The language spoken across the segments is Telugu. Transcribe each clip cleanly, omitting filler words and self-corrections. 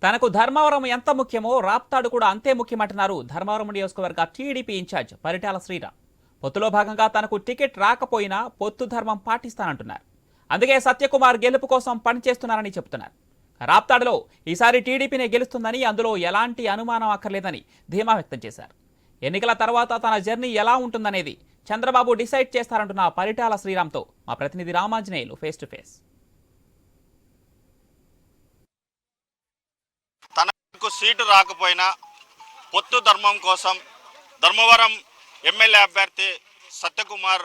తనకు ధర్మవరం ఎంత ముఖ్యమో రాప్తాడు కూడా అంతే ముఖ్యమంటున్నారు ధర్మవరం నియోజకవర్గ టీడీపీ ఇన్ఛార్జ్ పరిటాల శ్రీరామ్. పొత్తులో భాగంగా తనకు టికెట్ రాకపోయినా పొత్తు ధర్మం పాటిస్తానంటున్నారు. అందుకే సత్యకుమార్ గెలుపు కోసం పనిచేస్తున్నారని చెబుతున్నారు. రాప్తాడులో ఈసారి టీడీపీనే గెలుస్తుందని, అందులో ఎలాంటి అనుమానం అక్కర్లేదని ధీమా వ్యక్తం చేశారు. ఎన్నికల తర్వాత తన జర్నీ ఎలా ఉంటుందనేది చంద్రబాబు డిసైడ్ చేస్తారంటున్న పరిటాల శ్రీరామ్తో మా ప్రతినిధి రామాంజనేయులు ఫేస్ టు ఫేస్. తనకు సీటు రాకపోయినా పొత్తు ధర్మం కోసం ధర్మవరం ఎమ్మెల్యే అభ్యర్థి సత్యకుమార్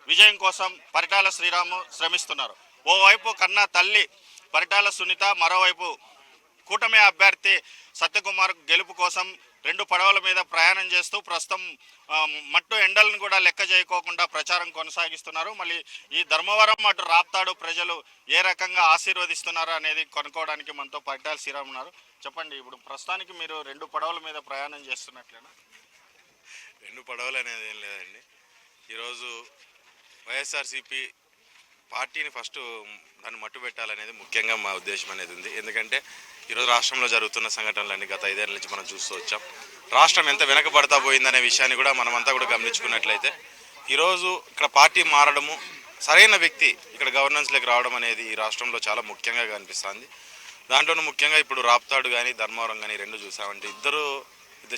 విజయం కోసం పరిటాల శ్రీరాము శ్రమిస్తున్నారు. ఓవైపు కన్నా తల్లి పరిటాల సునీత, మరోవైపు కూటమి అభ్యర్థి సత్యకుమార్ గెలుపు కోసం రెండు పడవల మీద ప్రయాణం చేస్తూ ప్రస్తుతం మట్టు ఎండలను కూడా లెక్క చేయకోకుండా ప్రచారం కొనసాగిస్తున్నారు. మళ్ళీ ఈ ధర్మవరం అటు రాప్తాడు ప్రజలు ఏ రకంగా ఆశీర్వదిస్తున్నారు అనేది కొనుక్కోవడానికి మనతో పరిటాల శ్రీరామ్ ఉన్నారు. చెప్పండి, ఇప్పుడు ప్రస్తుతానికి మీరు రెండు పడవల మీద ప్రయాణం చేస్తున్నట్లేనా? రెండు పడవలు అనేది ఏం లేదండి. ఈరోజు వైఎస్ఆర్సీపీ పార్టీని ఫస్ట్ దాన్ని మట్టు పెట్టాలనేది ముఖ్యంగా మా ఉద్దేశం అనేది ఉంది. ఎందుకంటే ఈరోజు రాష్ట్రంలో జరుగుతున్న సంఘటనలన్నీ గత 5 ఏళ్ల నుంచి మనం చూస్తూ వచ్చాం. రాష్ట్రం ఎంత వెనకబడతా పోయిందనే విషయాన్ని కూడా మనమంతా కూడా గమనించుకున్నట్లయితే ఈరోజు ఇక్కడ పార్టీ మారడము, సరైన వ్యక్తి ఇక్కడ గవర్నెన్స్లోకి రావడం అనేది ఈ రాష్ట్రంలో చాలా ముఖ్యంగా కనిపిస్తుంది. దాంట్లోనూ ముఖ్యంగా ఇప్పుడు రాప్తాడు కానీ ధర్మవరం కానీ రెండు చూసామంటే ఇద్దరు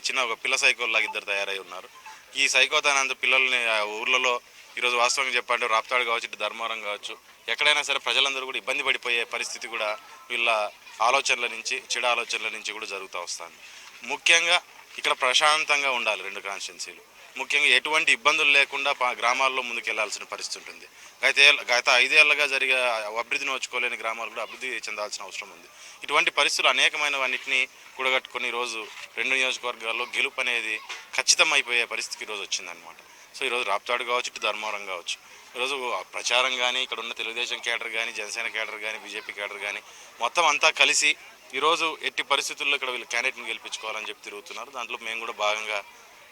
చిన్న ఒక పిల్ల సైకోల్లాగా ఇద్దరు తయారై ఉన్నారు. ఈ సైకోతనంత పిల్లల్ని ఊర్లలో ఈరోజు వాస్తవంగా చెప్పండి, రాప్తాడు కావచ్చు, ఇటు ధర్మవరం కావచ్చు, ఎక్కడైనా సరే ప్రజలందరూ కూడా ఇబ్బంది పడిపోయే పరిస్థితి కూడా వీళ్ళ ఆలోచనల నుంచి, చెడు ఆలోచనల నుంచి కూడా జరుగుతూ వస్తుంది. ముఖ్యంగా ఇక్కడ ప్రశాంతంగా ఉండాలి రెండు కాన్స్టిట్యున్సీలు. ముఖ్యంగా ఎటువంటి ఇబ్బందులు లేకుండా గ్రామాల్లో ముందుకు వెళ్లాల్సిన పరిస్థితి ఉంటుంది. గత 5 ఏళ్లుగా జరిగే అభివృద్ధిని వచ్చుకోలేని గ్రామాలు కూడా అభివృద్ధి చెందాల్సిన అవసరం ఉంది. ఇటువంటి పరిస్థితులు అనేకమైనవన్నింటినీ కూడగట్టుకుని ఈరోజు రెండు నియోజకవర్గాల్లో గెలుపు అనేది ఖచ్చితం అయిపోయే పరిస్థితికి ఈరోజు వచ్చిందనమాట. సో ఈరోజు రాప్తాడు కావచ్చు, ఇటు ధర్మవరం కావచ్చు, ఈరోజు ప్రచారం కానీ ఇక్కడ ఉన్న తెలుగుదేశం కేడర్ కానీ, జనసేన కేడర్ కానీ, బీజేపీ కేడర్ కానీ మొత్తం అంతా కలిసి ఈరోజు ఎట్టి పరిస్థితుల్లో ఇక్కడ వీళ్ళు క్యాండిడేట్ని గెలిపించుకోవాలని చెప్పి తిరుగుతున్నారు. దాంట్లో మేము కూడా భాగంగా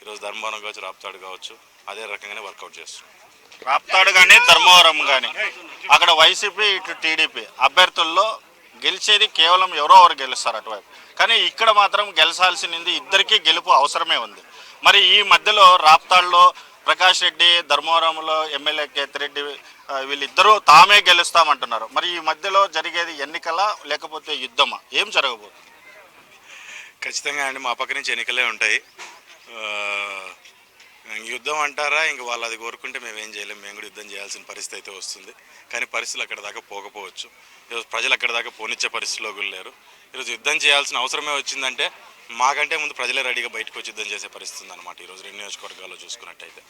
ఈరోజు ధర్మవరం కావచ్చు, రాప్తాడు కావచ్చు అదే రకంగానే వర్కౌట్ చేస్తున్నాం. రాప్తాడు కానీ ధర్మవరం కానీ అక్కడ వైసీపీ ఇటు టీడీపీ అభ్యర్థుల్లో గెలిచేది కేవలం ఎవరో ఒకరు గెలుస్తారు అటువైపు. కానీ ఇక్కడ మాత్రం గెలిచాల్సింది ఇద్దరికీ గెలుపు అవసరమే ఉంది. మరి ఈ మధ్యలో రాప్తాడులో ప్రకాష్ రెడ్డి, ధర్మవరంలో ఎమ్మెల్యే కేతిరెడ్డి వీళ్ళిద్దరూ తామే గెలుస్తామంటున్నారు. మరి ఈ మధ్యలో జరిగేది ఎన్నికల లేకపోతే యుద్ధమా? ఏం జరగబోతుంది? ఖచ్చితంగా అండి, మా పక్క నుంచి ఎన్నికలే ఉంటాయి. యుద్ధం అంటారా, ఇంక వాళ్ళు అది కోరుకుంటే మేమేం చేయలేము. మేము కూడా యుద్ధం చేయాల్సిన పరిస్థితి అయితే వస్తుంది. కానీ పరిస్థితులు అక్కడ దాకా పోకపోవచ్చు. ఈరోజు ప్రజలు అక్కడ దాకా పోనిచ్చే పరిస్థితిలో లేరు. ఈరోజు యుద్ధం చేయాల్సిన అవసరమే వచ్చిందంటే మాకంటే ముందు ప్రజలే రెడీగా బయటకు వచ్చి యుద్ధం చేసే పరిస్థితి ఉందన్నమాట ఈరోజు రెండు నియోజకవర్గాల్లో చూసుకున్నట్టయితే.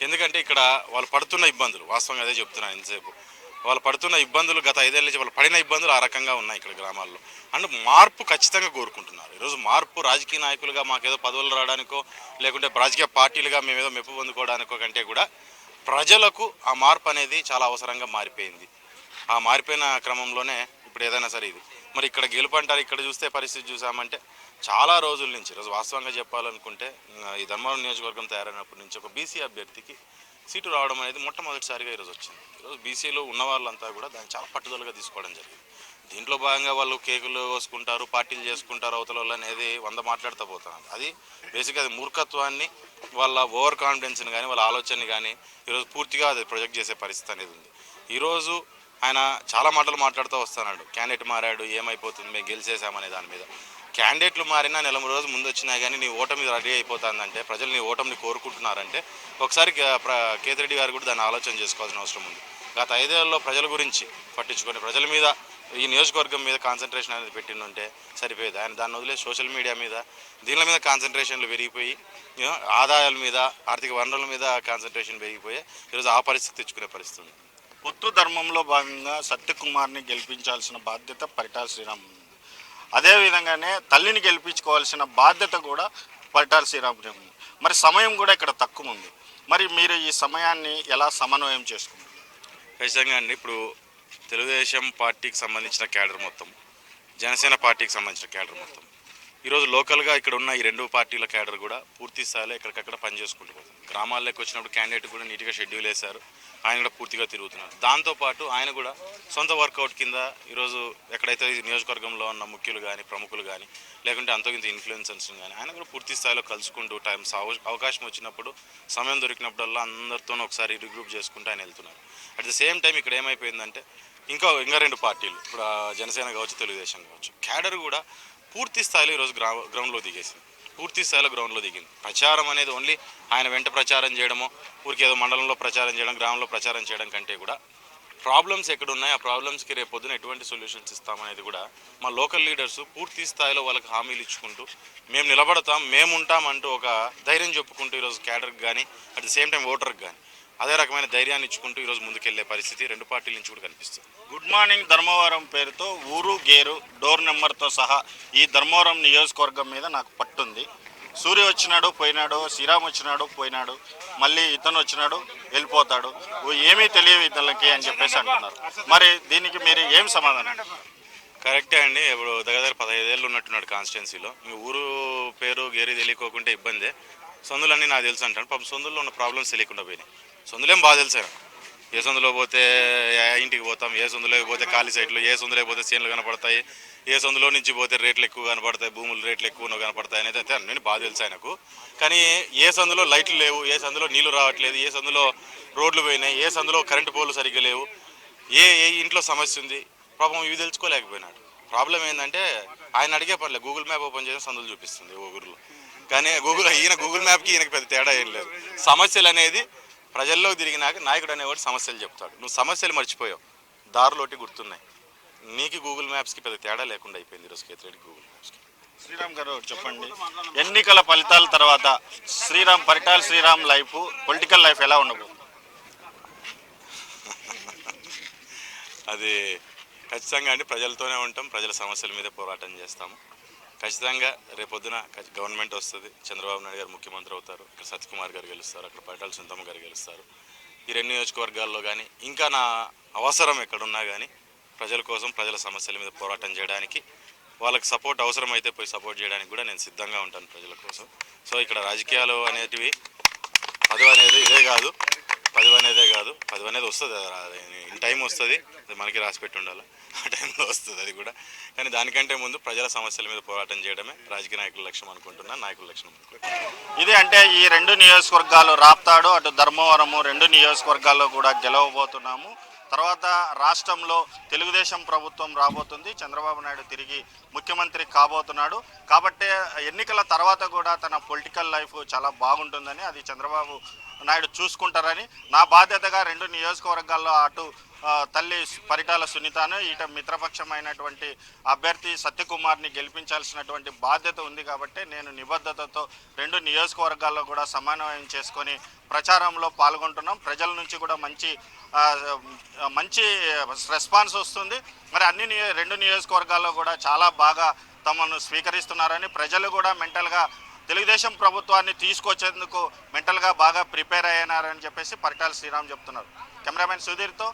ఎందుకంటే ఇక్కడ వాళ్ళు పడుతున్న ఇబ్బందులు, వాస్తవంగా అదే చెప్తున్నాను ఎంతసేపు, వాళ్ళు పడుతున్న ఇబ్బందులు గత 5 ఏళ్ళ నుంచి వాళ్ళు పడిన ఇబ్బందులు ఆ రకంగా ఉన్నాయి ఇక్కడ గ్రామాల్లో. అండ్ మార్పు ఖచ్చితంగా కోరుకుంటున్నారు. ఈరోజు మార్పు రాజకీయ నాయకులుగా మాకేదో పదవులు రావడానికో లేకుంటే రాజకీయ పార్టీలుగా మేమేదో మెప్పు పొందుకోవడానికో కంటే కూడా ప్రజలకు ఆ మార్పు అనేది చాలా అవసరంగా మారిపోయింది. ఆ మారిపోయిన క్రమంలోనే ఇప్పుడు ఏదైనా సరే ఇది మరి ఇక్కడ గెలుపు అంటారు. ఇక్కడ చూస్తే పరిస్థితి చూసామంటే చాలా రోజుల నుంచి ఈరోజు వాస్తవంగా చెప్పాలనుకుంటే ఈ ధర్మవరం నియోజకవర్గం తయారైనప్పటి నుంచి ఒక బీసీ అభ్యర్థికి సీటు రావడం అనేది మొట్టమొదటిసారిగా ఈరోజు వచ్చింది. ఈరోజు బీసీలో ఉన్న వాళ్ళంతా కూడా దాన్ని చాలా పట్టుదలగా తీసుకోవడం జరిగింది. దీంట్లో భాగంగా వాళ్ళు కేకులు కోసుకుంటారు, పార్టీలు చేసుకుంటారు, అవతల వాళ్ళు అనేది 100 మాట్లాడుతూ పోతున్నారు. అది బేసిక్గా అది మూర్ఖత్వాన్ని, వాళ్ళ ఓవర్ కాన్ఫిడెన్స్ని కానీ వాళ్ళ ఆలోచనని కానీ ఈరోజు పూర్తిగా అది ప్రొజెక్ట్ చేసే పరిస్థితి అనేది ఉంది. ఈరోజు ఆయన చాలా మాటలు మాట్లాడుతూ వస్తున్నాడు, క్యాండిడేట్ మారాడు ఏమైపోతుంది మేము గెలిచేసామనే దాని మీద. క్యాండిడేట్లు మారినా 1 రోజు ముందు వచ్చినా కానీ నీ ఓటమి రెడీ అయిపోతుందంటే, ప్రజలు నీ ఓటమిని కోరుకుంటున్నారంటే ఒకసారి కేతిరెడ్డి గారు కూడా దాన్ని ఆలోచన చేసుకోవాల్సిన అవసరం ఉంది. గత 5 ఏళ్లలో ప్రజల గురించి పట్టించుకొని ప్రజల మీద ఈ నియోజకవర్గం మీద కాన్సన్ట్రేషన్ అనేది పెట్టిండుంటే సరిపోయేది. ఆయన దాన్ని వదిలేసి సోషల్ మీడియా మీద దీనిల మీద కాన్సన్ట్రేషన్లు పెరిగిపోయి ఆదాయాల మీద, ఆర్థిక వనరుల మీద కాన్సన్ట్రేషన్ పెరిగిపోయి ఈరోజు ఆ పరిస్థితి తెచ్చుకునే పరిస్థితి ఉంది. పొత్తు ధర్మంలో భాగంగా సత్యకుమార్ని గెలిపించాల్సిన బాధ్యత పరిటాల శ్రీరామ్ ఉంది. అదేవిధంగానే తల్లిని గెలిపించుకోవాల్సిన బాధ్యత కూడా పరిటాల శ్రీరామ్ ఉంది. మరి సమయం కూడా ఇక్కడ తక్కువ ఉంది. మరి మీరు ఈ సమయాన్ని ఎలా సమన్వయం చేసుకుంటారు? ఖచ్చితంగా అండి, ఇప్పుడు తెలుగుదేశం పార్టీకి సంబంధించిన క్యాడర్ మొత్తం, జనసేన పార్టీకి సంబంధించిన క్యాడర్ మొత్తం ఈరోజు లోకల్గా ఇక్కడ ఉన్న ఈ రెండు పార్టీల క్యాడర్ కూడా పూర్తి స్థాయిలో ఎక్కడికక్కడ పనిచేసుకుంటూ పోతుంది. గ్రామాల్లోకి వచ్చినప్పుడు క్యాండిడేట్ కూడా నీట్గా షెడ్యూల్ వేశారు. ఆయన కూడా పూర్తిగా తిరుగుతున్నారు. దాంతోపాటు ఆయన కూడా సొంత వర్కౌట్ కింద ఈరోజు ఎక్కడైతే ఈ నియోజకవర్గంలో ఉన్న ముఖ్యులు కానీ ప్రముఖులు కానీ లేకుంటే అంతకింత ఇన్ఫ్లుయెన్సర్స్ కానీ ఆయన కూడా పూర్తి స్థాయిలో కలుసుకుంటూ అవకాశం వచ్చినప్పుడు సమయం దొరికినప్పుడల్లా అందరితోనూ ఒకసారి రిగ్రూప్ చేసుకుంటూ ఆయన వెళ్తున్నారు. అట్ ద సేమ్ టైం ఇక్కడ ఏమైపోయిందంటే ఇంకా రెండు పార్టీలు, ఇప్పుడు జనసేన కావచ్చు, తెలుగుదేశం కావచ్చు, క్యాడర్ కూడా పూర్తి స్థాయిలో ఈరోజు గ్రౌండ్లో దిగేసింది. పూర్తి స్థాయిలో గ్రౌండ్లో దిగింది. ప్రచారం అనేది ఓన్లీ ఆయన వెంట ప్రచారం చేయడమో, ఊరికి ఏదో మండలంలో ప్రచారం చేయడం, గ్రామంలో ప్రచారం చేయడం కంటే కూడా ప్రాబ్లమ్స్ ఎక్కడ ఉన్నాయి, ఆ ప్రాబ్లమ్స్కి రేపు పొద్దున ఎటువంటి సొల్యూషన్స్ ఇస్తామనేది కూడా మా లోకల్ లీడర్స్ పూర్తి స్థాయిలో వాళ్ళకి హామీలు ఇచ్చుకుంటూ మేము నిలబడతాం, మేము ఉంటాం అంటూ ఒక ధైర్యం చెప్పుకుంటూ ఈరోజు క్యాడర్కి కానీ అట్ ది సేమ్ టైం ఓటర్కి కానీ అదే రకమైన ధైర్యాన్ని ఇచ్చుకుంటూ ఈరోజు ముందుకెళ్లే పరిస్థితి రెండు పార్టీల నుంచి కూడా కనిపిస్తుంది. గుడ్ మార్నింగ్ ధర్మవరం పేరుతో ఊరు గేరు డోర్ నెంబర్తో సహా ఈ ధర్మవరం నియోజకవర్గం మీద నాకు పట్టుంది. సూర్య వచ్చినాడు పోయినాడు, శ్రీరామ్ వచ్చినాడు పోయినాడు, మళ్ళీ ఇతను వచ్చినాడు వెళ్ళిపోతాడు, ఏమీ తెలియదు ఇతరులకి అని చెప్పేసి అంటున్నారు. మరి దీనికి మీరు ఏం సమాధానం? కరెక్టే అండి. ఇప్పుడు దగ్గర 15 ఏళ్ళు ఉన్నట్టున్నాడు కాన్స్టిట్యున్సీలో. ఊరు పేరు గేరి తెలియకోకుంటే ఇబ్బందే. సొందులన్నీ నాకు తెలుసు అంటాను. పాపం సొందుల్లో ఉన్న ప్రాబ్లమ్స్ తెలియకుండా పోయినాయి. సొందులేం బాగా తెలుసు ఆయన. ఏ సొందులో పోతే ఇంటికి పోతాం, ఏ సొందులో పోతే ఖాళీ సైట్లు, ఏ సొందులో పోతే సీన్లు కనపడతాయి, ఏ సొందులో నుంచి పోతే రేట్లు ఎక్కువ కనపడతాయి, భూములు రేట్లు ఎక్కువ కనపడతాయి అనేది అయితే అన్నీ బాగా తెలుసు ఆయనకు. కానీ ఏ సందులో లైట్లు లేవు, ఏ సందులో నీళ్లు రావట్లేదు, ఏ సందులో రోడ్లు పోయినాయి, ఏ సందులో కరెంటు పోలు సరిగ్గా లేవు, ఏ ఇంట్లో సమస్య ఉంది, పాపం ఇవి తెలుసుకోలేకపోయినాడు. ప్రాబ్లం ఏంటంటే ఆయన అడిగే పర్లేదు, గూగుల్ మ్యాప్ ఓపెన్ చేసి సందులు చూపిస్తుంది ఊగురులో. కానీ గూగుల్ మ్యాప్కి ఈయనకి పెద్ద తేడా ఏం లేదు. సమస్యలు అనేది ప్రజల్లో తిరిగినాక నాయకుడు అనేవాడు సమస్యలు చెప్తాడు. నువ్వు సమస్యలు మర్చిపోయావు, దారులోటి గుర్తున్నాయి. నీకు గూగుల్ మ్యాప్స్కి పెద్ద తేడా లేకుండా అయిపోయింది ఈరోజు కేతిరెడ్డి గూగుల్ మ్యాప్స్కి. శ్రీరామ్ గారు చెప్పండి, ఎన్నికల ఫలితాల తర్వాత Paritala Sriram life, political life ఎలా ఉండబోతుంది? అది ఖచ్చితంగా అండి, ప్రజలతోనే ఉంటాం, ప్రజల సమస్యల మీద పోరాటం చేస్తాము. ఖచ్చితంగా రేపొద్దున గవర్నమెంట్ వస్తుంది, చంద్రబాబు నాయుడు గారు ముఖ్యమంత్రి అవుతారు, ఇక్కడ సత్యకుమార్ గారు గెలుస్తారు, అక్కడ పరిటాల సునీతమ్మ గారు గెలుస్తారు. ఈ రెండు నియోజకవర్గాల్లో కానీ ఇంకా నా అవసరం ఎక్కడున్నా కానీ ప్రజల కోసం, ప్రజల సమస్యల మీద పోరాటం చేయడానికి, వాళ్ళకి సపోర్ట్ అవసరమైతే పోయి సపోర్ట్ చేయడానికి కూడా నేను సిద్ధంగా ఉంటాను ప్రజల కోసం. సో ఇక్కడ రాజకీయాలు అనేటివి పదవి అనేది ఇదే కాదు, పదవి అనేది వస్తుంది, ఇన్ టైం వస్తుంది, అది మనకి రాసిపెట్టి ఉండాలి, ఆ టైంలో వస్తుంది అది కూడా. కానీ దానికంటే ముందు ప్రజల సమస్యల మీద పోరాటం చేయడమే రాజకీయ నాయకుల లక్ష్యం అనుకుంటున్నా, నాయకుల లక్ష్యం అనుకుంటున్నా. ఇది అంటే ఈ రెండు నియోజకవర్గాలు రాప్తాడు, అటు ధర్మవరము, రెండు నియోజకవర్గాల్లో కూడా గెలవబోతున్నాము. తర్వాత రాష్ట్రంలో తెలుగుదేశం ప్రభుత్వం రాబోతుంది, చంద్రబాబు నాయుడు తిరిగి ముఖ్యమంత్రి కాబోతున్నాడు. కాబట్టి ఎన్నికల తర్వాత కూడా తన పొలిటికల్ లైఫ్ చాలా బాగుంటుందని, అది చంద్రబాబు నాయుడు చూసుకుంటారని, నా బాధ్యతగా రెండు నియోజకవర్గాల్లో అటు తల్లి పరిటాల సునీతను, ఇట మిత్రపక్షమైనటువంటి అభ్యర్థి సత్యకుమార్ని గెలిపించాల్సినటువంటి బాధ్యత ఉంది. కాబట్టి నేను నిబద్ధతతో రెండు నియోజకవర్గాల్లో కూడా సమన్వయం చేసుకొని ప్రచారంలో పాల్గొంటున్నాం. ప్రజల నుంచి కూడా మంచి రెస్పాన్స్ వస్తుంది. మరి రెండు నియోజకవర్గాల్లో కూడా చాలా బాగా తమను స్వీకరిస్తున్నారని, ప్రజలు కూడా మెంటల్గా తెలుగుదేశం ప్రభుత్వాన్ని తీసుకొచ్చేందుకు మెంటల్గా బాగా ప్రిపేర్ అయ్యారని చెప్పేసి పరిటాల శ్రీరామ్ చెప్తున్నారు. కెమెరామెన్ సుధీర్తో